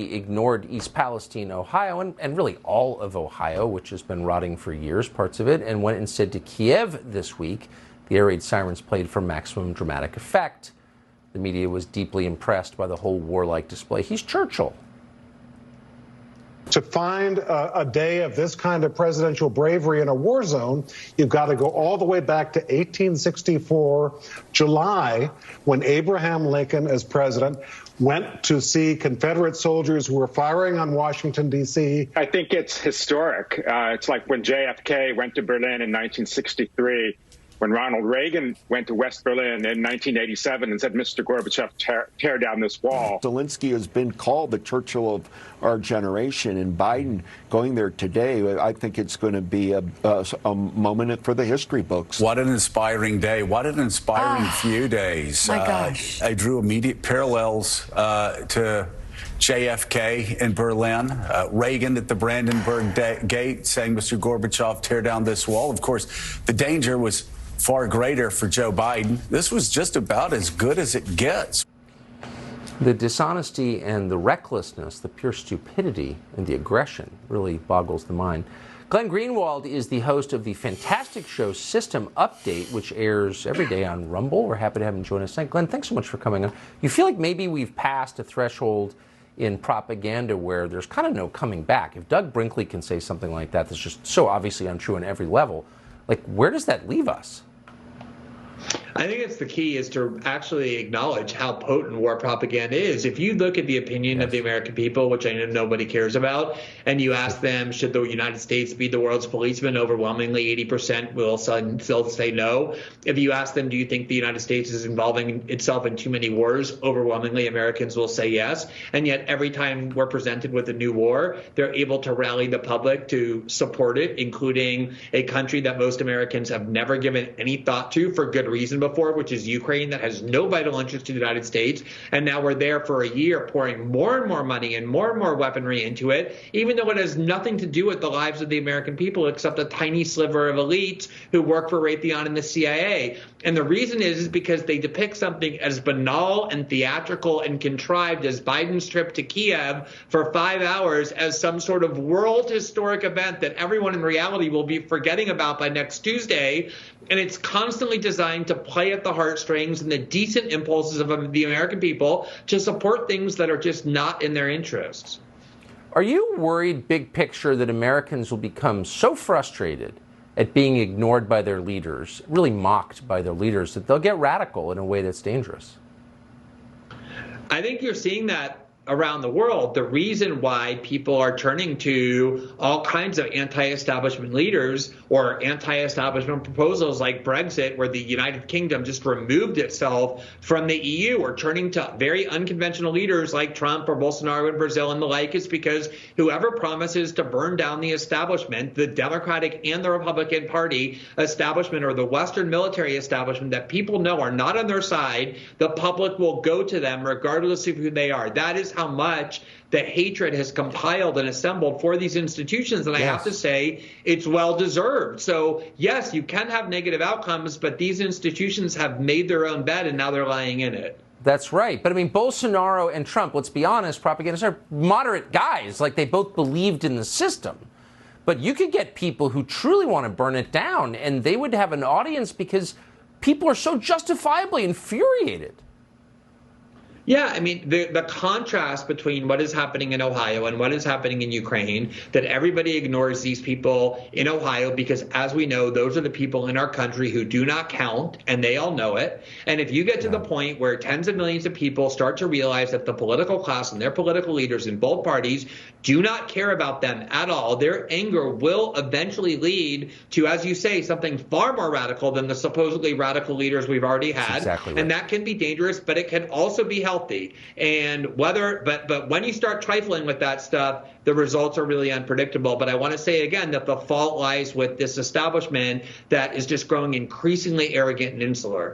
ignored East Palestine, Ohio, and really all of Ohio, which has been rotting for years, parts of it, and went instead to Kiev this week. The air raid sirens played for maximum dramatic effect. The media was deeply impressed by the whole warlike display. He's Churchill. To find a day of this kind of presidential bravery in a war zone, you've got to go all the way back to 1864, July, when Abraham Lincoln, as president, went to see Confederate soldiers who were firing on Washington, D.C. I think it's historic. It's like when JFK went to Berlin in 1963. When Ronald Reagan went to West Berlin in 1987 and said, Mr. Gorbachev, tear down this wall. Zelensky has been called the Churchill of our generation, and Biden going there today, I think it's going to be a moment for the history books. What an inspiring day. What an inspiring few days. My gosh. I drew immediate parallels to JFK in Berlin, Reagan at the Brandenburg Gate saying, Mr. Gorbachev, tear down this wall. Of course, the danger was far greater for Joe Biden. This was just about as good as it gets. The dishonesty and the recklessness, the pure stupidity and the aggression really boggles the mind. Glenn Greenwald is the host of the fantastic show System Update, which airs every day on Rumble. We're happy to have him join us tonight. Glenn, thanks so much for coming on. You feel like maybe we've passed a threshold in propaganda where there's kind of no coming back. If Doug Brinkley can say something like that that's just so obviously untrue on every level, like, where does that leave us? I think it's the key is to actually acknowledge how potent war propaganda is. If you look at the opinion of the American people, which I know nobody cares about, and you ask them, should the United States be the world's policeman, overwhelmingly 80% will still say no. If you ask them, do you think the United States is involving itself in too many wars, overwhelmingly Americans will say yes. And yet every time we're presented with a new war, they're able to rally the public to support it, including a country that most Americans have never given any thought to for good reason before, which is Ukraine, that has no vital interest to the United States. And now we're there for a year pouring more and more money and more weaponry into it, even though it has nothing to do with the lives of the American people except a tiny sliver of elites who work for Raytheon and the CIA. And the reason is because they depict something as banal and theatrical and contrived as Biden's trip to Kiev for 5 hours as some sort of world historic event that everyone in reality will be forgetting about by next Tuesday. And it's constantly designed to play at the heartstrings and the decent impulses of the American people to support things that are just not in their interests. Are you worried, big picture, that Americans will become so frustrated at being ignored by their leaders, really mocked by their leaders, that they'll get radical in a way that's dangerous? I think you're seeing that around the world. The reason why people are turning to all kinds of anti-establishment leaders or anti-establishment proposals like Brexit, where the United Kingdom just removed itself from the EU, or turning to very unconventional leaders like Trump or Bolsonaro in Brazil and the like, is because whoever promises to burn down the establishment, the Democratic and the Republican Party establishment, or the Western military establishment that people know are not on their side, the public will go to them regardless of who they are. That is how much the hatred has compiled and assembled for these institutions. And I have to say, it's well deserved. So, yes, you can have negative outcomes, but these institutions have made their own bed and now they're lying in it. That's right. But I mean, Bolsonaro and Trump, let's be honest, propagandists are moderate guys. Like, they both believed in the system. But you could get people who truly want to burn it down, and they would have an audience because people are so justifiably infuriated. Yeah, I mean, the contrast between what is happening in Ohio and what is happening in Ukraine, that everybody ignores these people in Ohio because, as we know, those are the people in our country who do not count, and they all know it. And if you get to the point where tens of millions of people start to realize that the political class and their political leaders in both parties do not care about them at all, their anger will eventually lead to, as you say, something far more radical than the supposedly radical leaders we've already had. Exactly right. And that can be dangerous, but it can also be healthy. And but when you start trifling with that stuff, the results are really unpredictable. But I want to say again that the fault lies with this establishment that is just growing increasingly arrogant and insular.